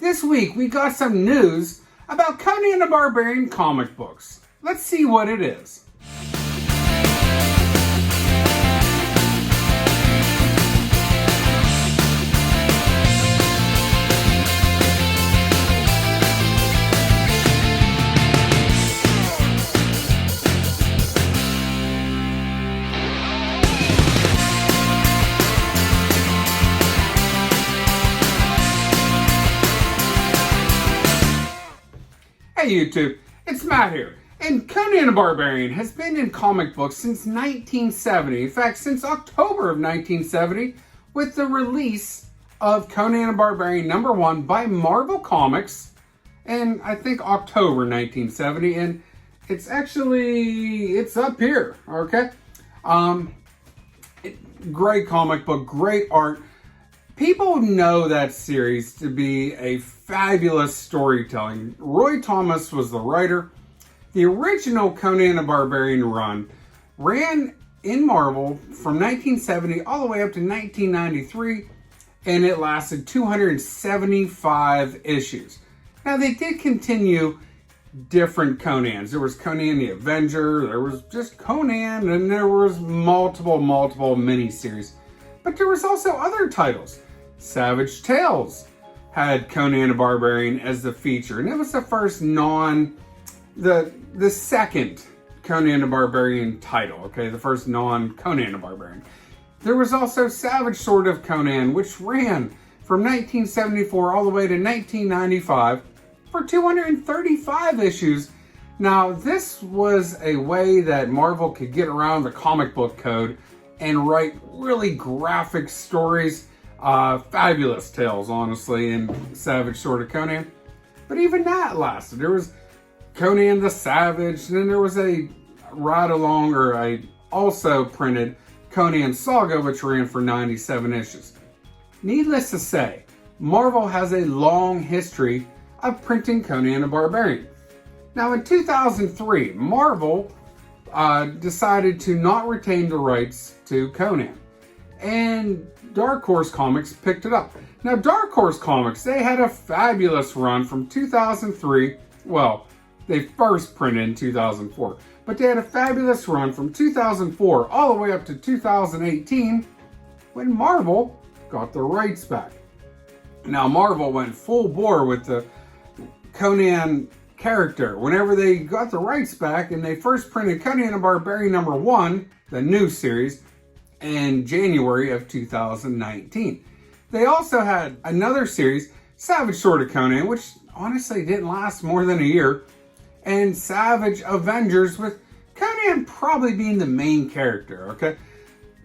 This week we got some news about Coney and the Barbarian comic books. Let's see what it is. Hey YouTube, it's Matt here, and Coney and the Barbarian has been in comic books since 1970. In fact, since October of 1970, with the release of Coney and the Barbarian #1 by Marvel Comics, and I think October 1970, and it's up here, okay? Great comic book, great art. People know that series to be a fabulous storytelling. Roy Thomas was the writer. The original Coney and the Barbarian run ran in Marvel from 1970 all the way up to 1993, and it lasted 275 issues. Now, they did continue different Conans. There was Conan the Avenger, there was just Conan, and there was multiple miniseries. But there was also other titles. Savage Tales had Conan the Barbarian as the feature, and it was the first the second Conan the Barbarian title, okay? The first non-Conan the Barbarian. There was also Savage Sword of Conan, which ran from 1974 all the way to 1995 for 235 issues. Now, this was a way that Marvel could get around the comic book code and write really graphic stories. Fabulous tales, honestly, in Savage Sword of Conan. But even that lasted. There was Conan the Savage, and then there was a ride-along, or a also printed Conan Saga, which ran for 97 issues. Needless to say, Marvel has a long history of printing Conan the Barbarian. Now, in 2003, Marvel decided to not retain the rights to Conan, and Dark Horse Comics picked it up. Now, Dark Horse Comics, they had a fabulous run from 2003. Well, they first printed in 2004, but they had a fabulous run from 2004 all the way up to 2018 when Marvel got the rights back. Now, Marvel went full bore with the Conan character whenever they got the rights back, and they first printed Conan the Barbarian #1, the new series, in January of 2019. They also had another series, Savage Sword of Conan, which honestly didn't last more than a year, and Savage Avengers, with Conan probably being the main character, okay?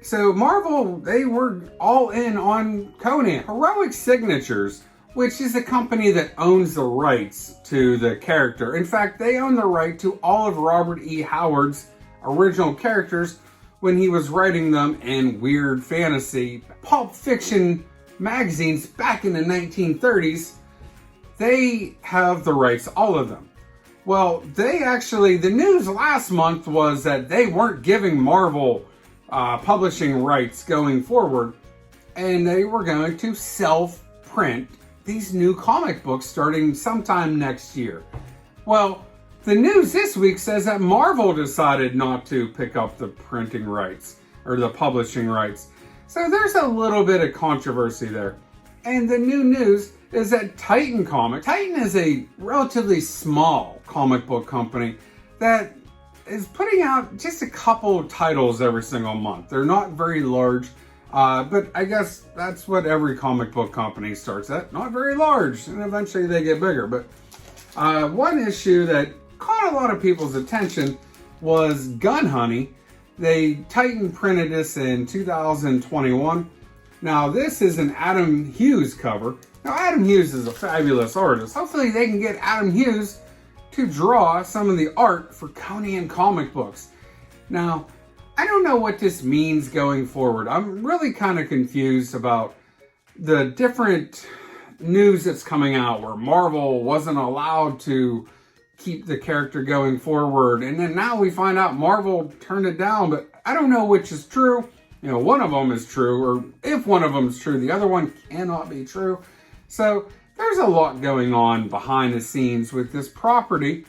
So Marvel, they were all in on Conan. Heroic Signatures, which is a company that owns the rights to the character. In fact, they own the right to all of Robert E. Howard's original characters when he was writing them in weird fantasy pulp fiction magazines back in the 1930s. They have the rights, all of them. Well, the news last month was that they weren't giving Marvel publishing rights going forward, and they were going to self-print these new comic books starting sometime next year. Well, the news this week says that Marvel decided not to pick up the printing rights, or the publishing rights. So there's a little bit of controversy there. And the new news is that Titan is a relatively small comic book company that is putting out just a couple titles every single month. They're not very large, but I guess that's what every comic book company starts at. Not very large, and eventually they get bigger. But one issue that caught a lot of people's attention was Gun Honey. Titan printed this in 2021. Now, this is an Adam Hughes cover. Now, Adam Hughes is a fabulous artist. Hopefully they can get Adam Hughes to draw some of the art for Conan comic books. Now, I don't know what this means going forward. I'm really kind of confused about the different news that's coming out where Marvel wasn't allowed to keep the character going forward, and then now we find out Marvel turned it down, but I don't know which is true. You know, one of them is true, or if one of them is true, the other one cannot be true. So there's a lot going on behind the scenes with this property,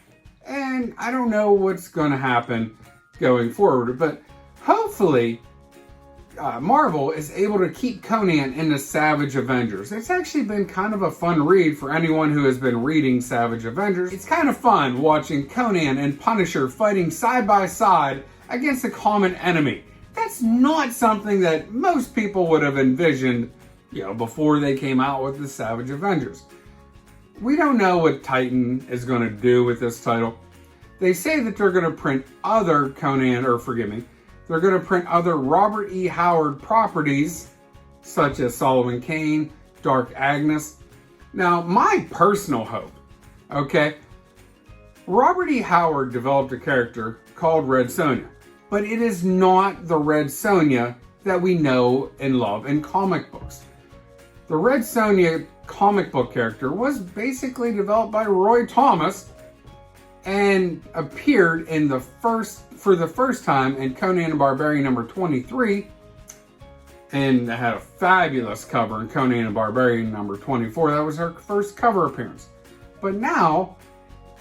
and I don't know what's going to happen going forward, but hopefully Marvel is able to keep Conan in the Savage Avengers. It's actually been kind of a fun read for anyone who has been reading Savage Avengers. It's kind of fun watching Conan and Punisher fighting side by side against a common enemy. That's not something that most people would have envisioned, before they came out with the Savage Avengers. We don't know what Titan is going to do with this title. They say that they're going to print other they're going to print other Robert E. Howard properties, such as Solomon Kane, Dark Agnes. Now, my personal hope, Robert E. Howard developed a character called Red Sonja, but it is not the Red Sonja that we know and love in comic books. The Red Sonja comic book character was basically developed by Roy Thomas and appeared for the first time in Conan the Barbarian number 23, and had a fabulous cover in Conan the Barbarian number 24. That was her first cover appearance. But now,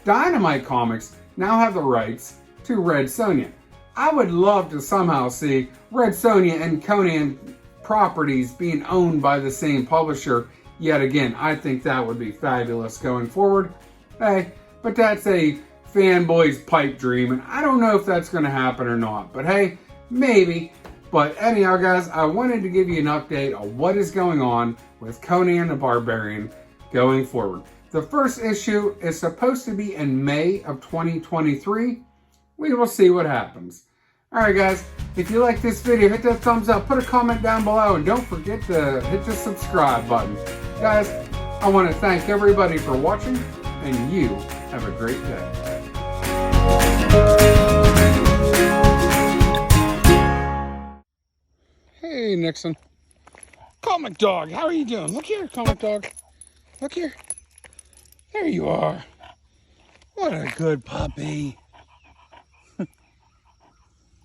Dynamite Comics now have the rights to Red Sonja. I would love to somehow see Red Sonja and Conan properties being owned by the same publisher yet again. I think that would be fabulous going forward. Hey, but that's a fanboy's pipe dream, and I don't know if that's going to happen or not, but hey, maybe. But anyhow, guys, I wanted to give you an update on what is going on with Conan the Barbarian going forward. The first issue is supposed to be in May of 2023. We will see what happens. Alright guys, if you like this video, hit that thumbs up, put a comment down below, and don't forget to hit the subscribe button. Guys, I want to thank everybody for watching, and you have a great day. Hey Nixon. Comic Dog, how are you doing? Look here, Comic Dog. Look here. There you are. What a good puppy.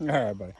All right, buddy.